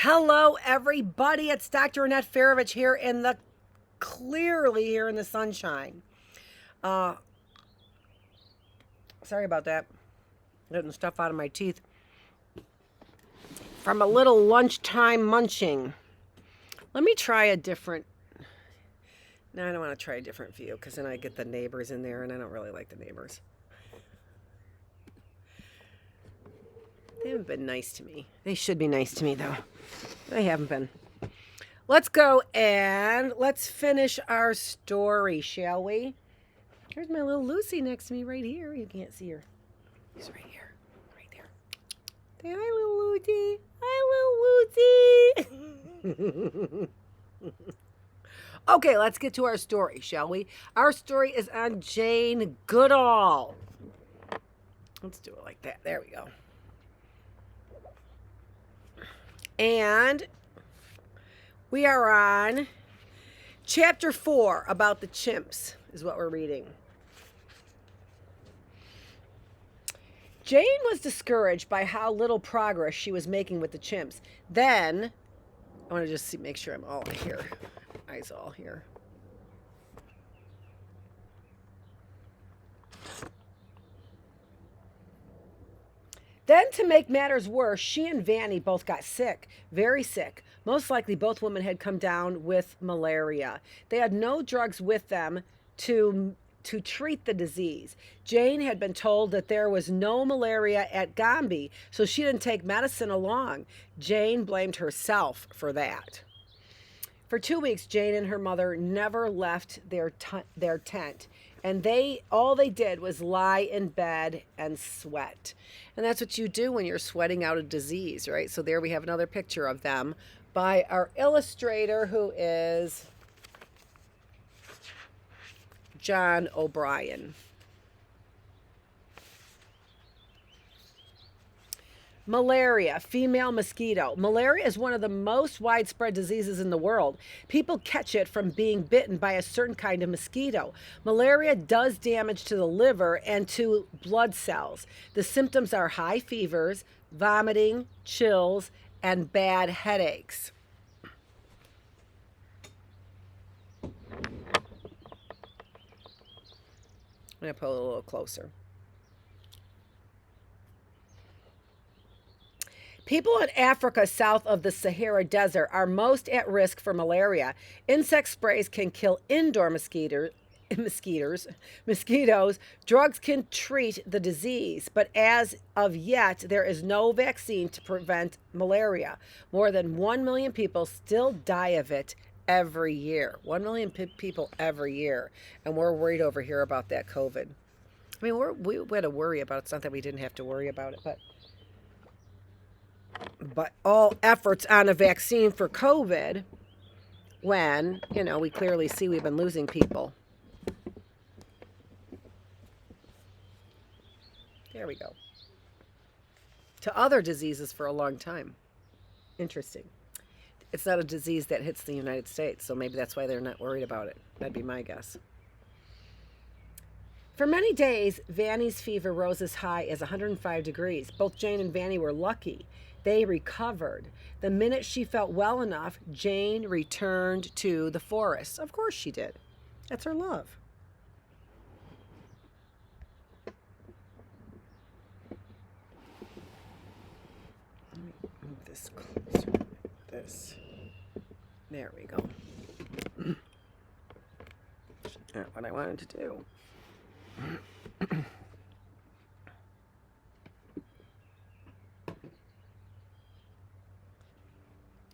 Hello, everybody. It's Dr. Annette Feravich here clearly here in the sunshine. Sorry about that. Getting stuff out of my teeth from a little lunchtime munching. Let me try a different. No, I don't want to try a different view because then I get the neighbors in there and I don't really like the neighbors. They haven't been nice to me. They should be nice to me, though. They haven't been. Let's go and let's finish our story, shall we? Here's my little Lucy next to me right here. You can't see her. She's right here. Right there. Say hi, little Lucy. Hi, little Lucy. Okay, let's get to our story, shall we? Our story is on Jane Goodall. Let's do it like that. There we go. And we are on chapter 4 about the chimps is what we're reading. Jane was discouraged by how little progress she was making with the chimps. Then, I want to just make sure I'm all here. Eyes all here. Then, to make matters worse, she and Vanny both got sick, very sick. Most likely, both women had come down with malaria. They had no drugs with them to treat the disease. Jane had been told that there was no malaria at Gombe, so she didn't take medicine along. Jane blamed herself for that. For 2 weeks, Jane and her mother never left their tent. And all they did was lie in bed and sweat. And that's what you do when you're sweating out a disease, right? So there we have another picture of them by our illustrator, who is John O'Brien. Malaria, female mosquito. Malaria is one of the most widespread diseases in the world. People catch it from being bitten by a certain kind of mosquito. Malaria does damage to the liver and to blood cells. The symptoms are high fevers, vomiting, chills, and bad headaches. I'm going to pull it a little closer. People in Africa south of the Sahara Desert are most at risk for malaria. Insect sprays can kill indoor mosquitoes. Drugs can treat the disease, but as of yet, there is no vaccine to prevent malaria. More than 1 million people still die of it every year. 1 million people every year. And we're worried over here about that COVID. I mean, we had to worry about it. It's not that we didn't have to worry about it, but all efforts on a vaccine for COVID when, we clearly see we've been losing people. There we go. To other diseases for a long time. Interesting. It's not a disease that hits the United States, so maybe that's why they're not worried about it. That'd be my guess. For many days, Vanny's fever rose as high as 105 degrees. Both Jane and Vanny were lucky. They recovered. The minute she felt well enough, Jane returned to the forest. Of course she did. That's her love. Let me move this closer. This. There we go. Not what I wanted to do.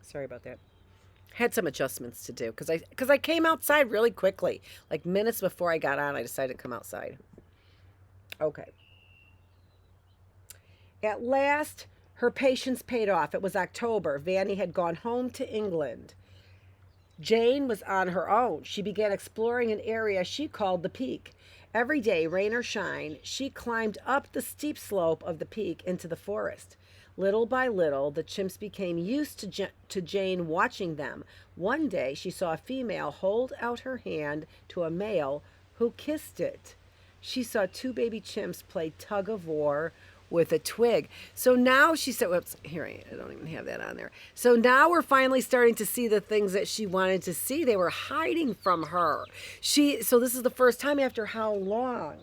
Sorry about that. Had some adjustments to do because I came outside really quickly. Like minutes before I got on, I decided to come outside. Okay. At last, her patience paid off. It was October. Vanny had gone home to England. Jane was on her own. She began exploring an area she called the Peak. Every day, rain or shine, she climbed up the steep slope of the peak into the forest. Little by little, the chimps became used to Jane watching them. One day, she saw a female hold out her hand to a male who kissed it. She saw 2 baby chimps play tug of war with a twig. So now she said, whoops, here, I don't even have that on there. So now we're finally starting to see the things that she wanted to see. They were hiding from her. So this is the first time after how long?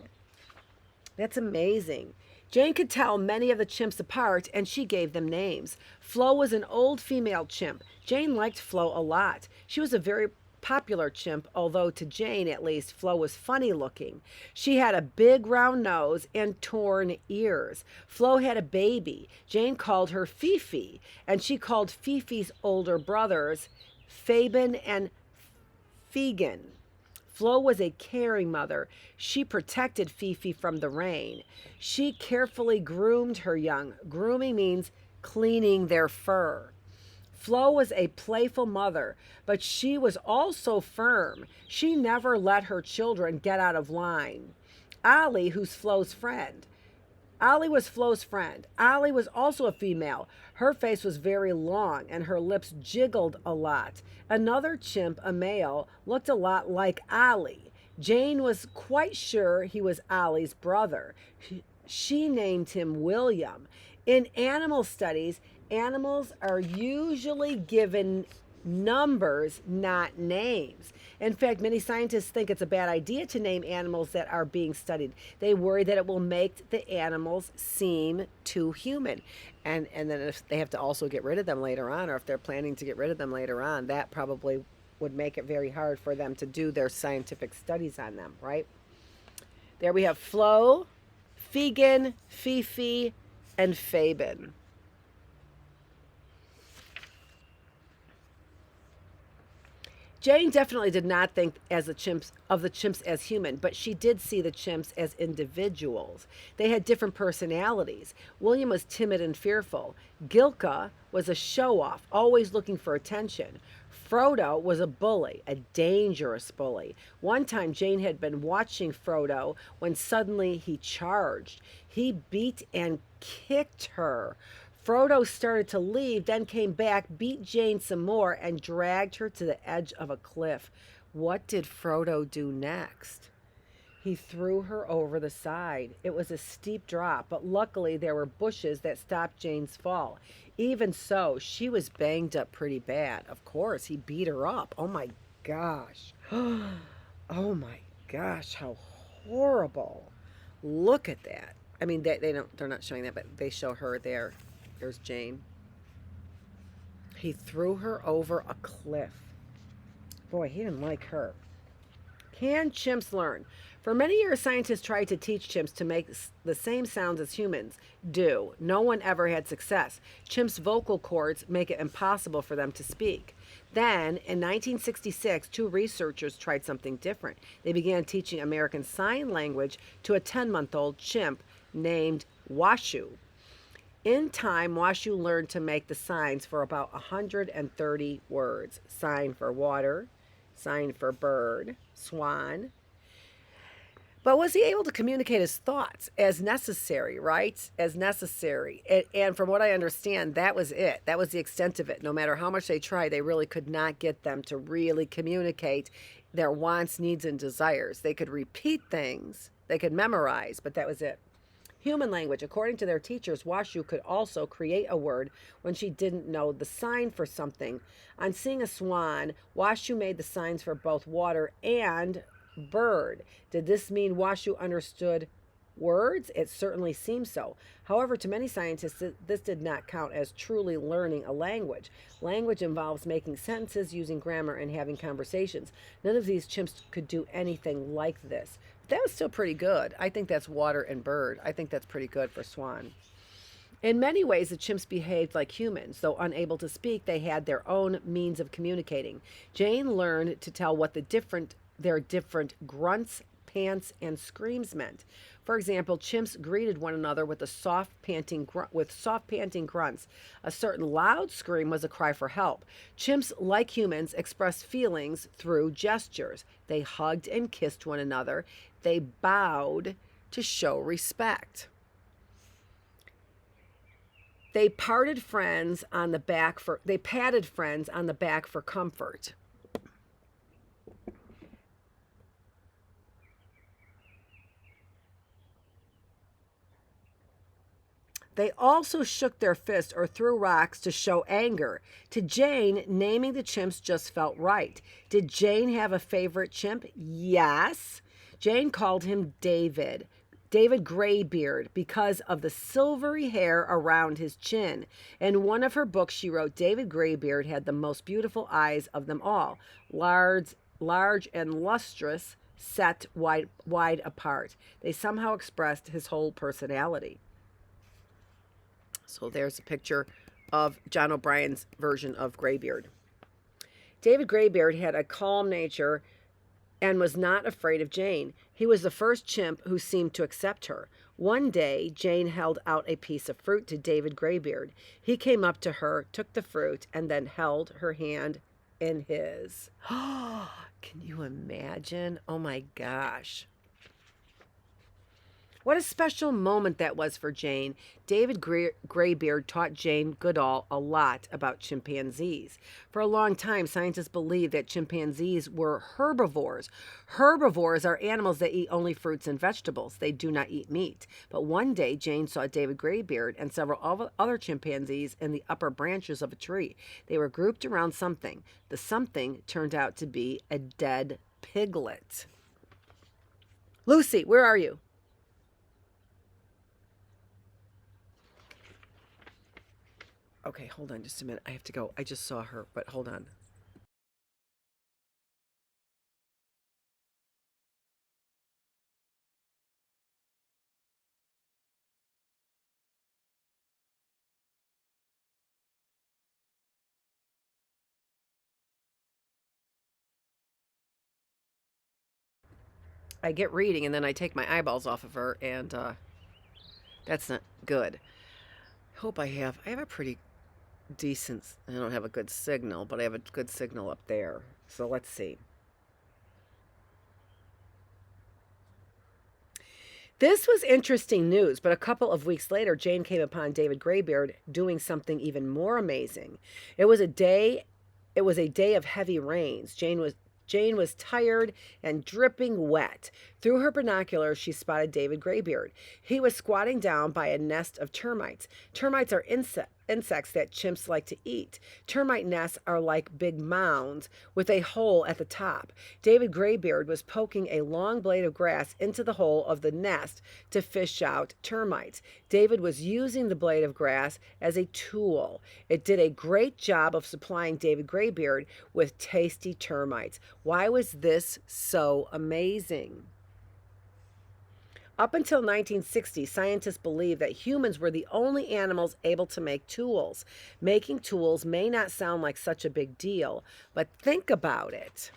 That's amazing. Jane could tell many of the chimps apart, and she gave them names. Flo was an old female chimp. Jane liked Flo a lot. She was a very popular chimp, although to Jane, at least, Flo was funny looking. She had a big round nose and torn ears. Flo had a baby. Jane called her Fifi, and she called Fifi's older brothers Fabian and Fegan. Flo was a caring mother. She protected Fifi from the rain. She carefully groomed her young. Grooming means cleaning their fur. Flo was a playful mother, but she was also firm. She never let her children get out of line. Ollie, who's Flo's friend. Ollie was Flo's friend. Ollie was also a female. Her face was very long and her lips jiggled a lot. Another chimp, a male, looked a lot like Ollie. Jane was quite sure he was Ollie's brother. She named him William. In animal studies, animals are usually given numbers, not names. In fact, many scientists think it's a bad idea to name animals that are being studied. They worry that it will make the animals seem too human. And then if they have to also get rid of them later on, or if they're planning to get rid of them later on, that probably would make it very hard for them to do their scientific studies on them, right? There we have Flo, Fegan, Fifi, and Fabian. Jane definitely did not think of the chimps as human, but she did see the chimps as individuals. They had different personalities. William was timid and fearful. Gilka was a show-off, always looking for attention. Frodo was a bully, a dangerous bully. One time Jane had been watching Frodo when suddenly he charged. He beat and kicked her. Frodo started to leave, then came back, beat Jane some more, and dragged her to the edge of a cliff. What did Frodo do next? He threw her over the side. It was a steep drop, but luckily there were bushes that stopped Jane's fall. Even so, she was banged up pretty bad. Of course, he beat her up. Oh my gosh. Oh my gosh, how horrible. Look at that. I mean, they're not showing that, but they show her there. There's Jane. He threw her over a cliff. Boy, he didn't like her. Can chimps learn? For many years, scientists tried to teach chimps to make the same sounds as humans do. No one ever had success. Chimps' vocal cords make it impossible for them to speak. Then, in 1966, two researchers tried something different. They began teaching American Sign Language to a 10-month-old chimp named Washu. In time, Washu learned to make the signs for about 130 words. Sign for water, sign for bird, swan. But was he able to communicate his thoughts as necessary, right? As necessary. And from what I understand, that was it. That was the extent of it. No matter how much they tried, they really could not get them to really communicate their wants, needs, and desires. They could repeat things, they could memorize, but that was it. Human language. According to their teachers, Washu could also create a word when she didn't know the sign for something. On seeing a swan, Washu made the signs for both water and bird. Did this mean Washu understood words? It certainly seems so. However, to many scientists, this did not count as truly learning a language. Language involves making sentences, using grammar, and having conversations. None of these chimps could do anything like this. That was still pretty good. I think that's water and bird. I think that's pretty good for swan. In many ways, the chimps behaved like humans. Though unable to speak, they had their own means of communicating. Jane learned to tell what their different grunts, pants, and screams meant. For example, chimps greeted one another with soft panting grunts. A certain loud scream was a cry for help. Chimps, like humans, expressed feelings through gestures. They hugged and kissed one another. They bowed to show respect. They patted friends on the back for comfort. They also shook their fists or threw rocks to show anger. To Jane, naming the chimps just felt right. Did Jane have a favorite chimp? Yes. Jane called him David. David Graybeard, because of the silvery hair around his chin. In one of her books, she wrote, David Graybeard had the most beautiful eyes of them all, large and lustrous, set wide apart. They somehow expressed his whole personality. So there's a picture of John O'Brien's version of Graybeard. David Graybeard had a calm nature and was not afraid of Jane. He was the first chimp who seemed to accept her. One day, Jane held out a piece of fruit to David Graybeard. He came up to her, took the fruit, and then held her hand in his. Can you imagine? Oh my gosh. What a special moment that was for Jane. David Graybeard taught Jane Goodall a lot about chimpanzees. For a long time, scientists believed that chimpanzees were herbivores. Herbivores are animals that eat only fruits and vegetables. They do not eat meat. But one day, Jane saw David Graybeard and several other chimpanzees in the upper branches of a tree. They were grouped around something. The something turned out to be a dead piglet. Lucy, where are you? Okay, hold on just a minute. I have to go. I just saw her, but hold on. I get reading and then I take my eyeballs off of her, and that's not good. I have a pretty decent, I don't have a good signal, but I have a good signal up there. So let's see. This was interesting news, but a couple of weeks later, Jane came upon David Graybeard doing something even more amazing. It was a day of heavy rains. Jane was tired and dripping wet. Through her binoculars, she spotted David Graybeard. He was squatting down by a nest of termites. Termites are insects that chimps like to eat. Termite nests are like big mounds with a hole at the top. David Graybeard was poking a long blade of grass into the hole of the nest to fish out termites. David was using the blade of grass as a tool. It did a great job of supplying David Graybeard with tasty termites. Why was this so amazing? Up until 1960, scientists believed that humans were the only animals able to make tools. Making tools may not sound like such a big deal, but think about it.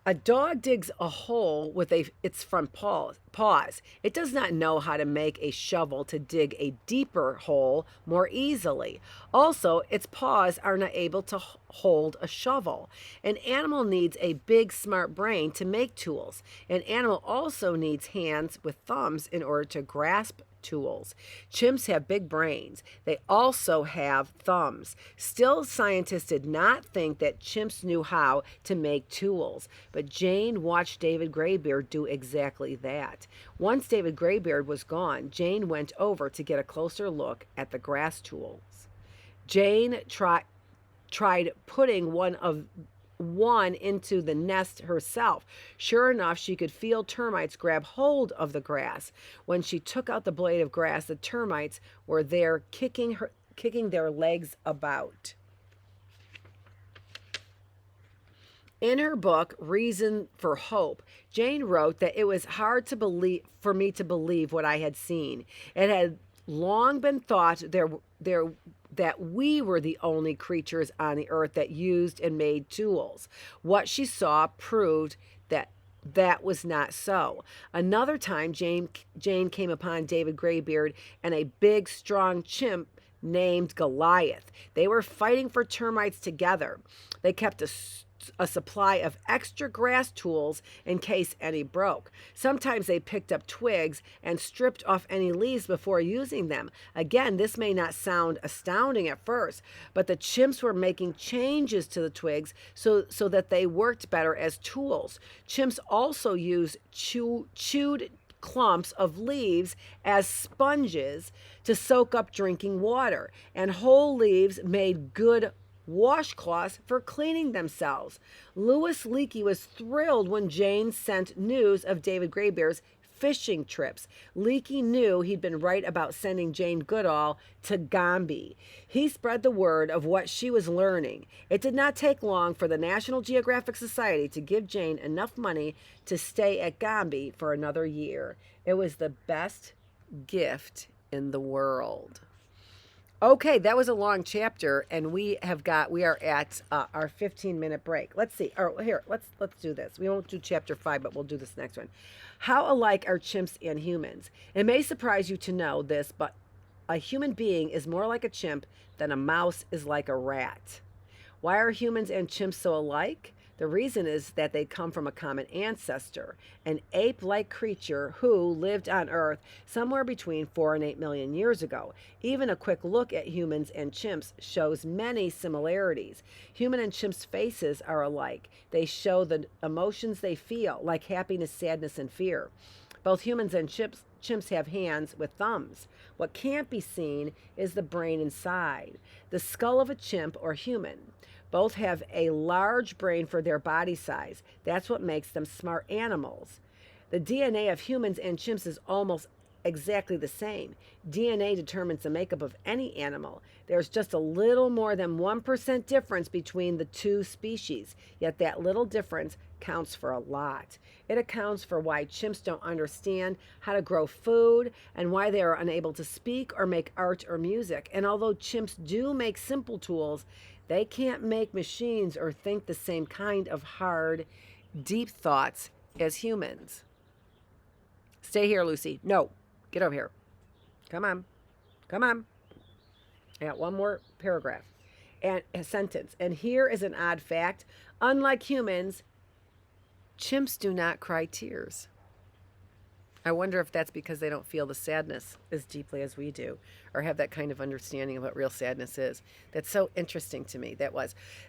A dog digs a hole with its front paws. It does not know how to make a shovel to dig a deeper hole more easily. Also, its paws are not able to hold a shovel. An animal needs a big, smart brain to make tools. An animal also needs hands with thumbs in order to grasp tools. Chimps have big brains. They also have thumbs. Still, scientists did not think that chimps knew how to make tools, but Jane watched David Graybeard do exactly that. Once David Graybeard was gone, Jane went over to get a closer look at the grass tools. Jane tried putting one into the nest herself. Sure enough, she could feel termites grab hold of the grass. When she took out the blade of grass, the termites were there kicking their legs about. In her book, Reason for Hope, Jane wrote that it was hard for me to believe what I had seen. It had long been thought that we were the only creatures on the earth that used and made tools. What she saw proved that was not so. Another time, Jane came upon David Graybeard and a big, strong chimp named Goliath. They were fighting for termites together. They kept a supply of extra grass tools in case any broke. Sometimes they picked up twigs and stripped off any leaves before using them. Again, this may not sound astounding at first, but the chimps were making changes to the twigs so that they worked better as tools. Chimps also use chewed clumps of leaves as sponges to soak up drinking water, and whole leaves made good washcloths for cleaning themselves. Louis Leakey was thrilled when Jane sent news of David Greybear's fishing trips. Leakey knew he'd been right about sending Jane Goodall to Gombe. He spread the word of what she was learning. It did not take long for the National Geographic Society to give Jane enough money to stay at Gombe for another year. It was the best gift in the world. Okay, that was a long chapter, and we are at our 15-minute break. Let's see. Oh, here, let's do this. We won't do chapter 5, but we'll do this next one. How alike are chimps and humans? It may surprise you to know this, but a human being is more like a chimp than a mouse is like a rat. Why are humans and chimps so alike? The reason is that they come from a common ancestor, an ape-like creature who lived on Earth somewhere between 4 and 8 million years ago. Even a quick look at humans and chimps shows many similarities. Human and chimps' faces are alike. They show the emotions they feel, like happiness, sadness, and fear. Both humans and chimps have hands with thumbs. What can't be seen is the brain inside, the skull of a chimp or human. Both have a large brain for their body size. That's what makes them smart animals. The DNA of humans and chimps is almost exactly the same. DNA determines the makeup of any animal. There's just a little more than 1% difference between the two species, yet that little difference counts for a lot. It accounts for why chimps don't understand how to grow food and why they are unable to speak or make art or music. And although chimps do make simple tools, they can't make machines or think the same kind of hard, deep thoughts as humans. Stay here, Lucy. No, get over here. Come on. Come on. I got one more paragraph and a sentence. And here is an odd fact. Unlike humans, chimps do not cry tears. I wonder if that's because they don't feel the sadness as deeply as we do, or have that kind of understanding of what real sadness is. That's so interesting to me.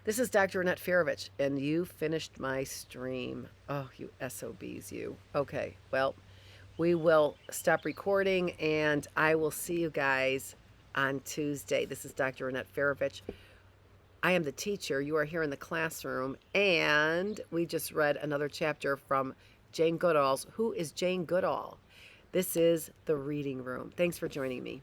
This is Dr. Annette Feravich, and you finished my stream. Oh, you SOBs, you. Okay, well, we will stop recording, and I will see you guys on Tuesday. This is Dr. Annette Feravich. I am the teacher. You are here in the classroom, and we just read another chapter from Jane Goodall's Who is Jane Goodall? This is the reading room. Thanks for joining me.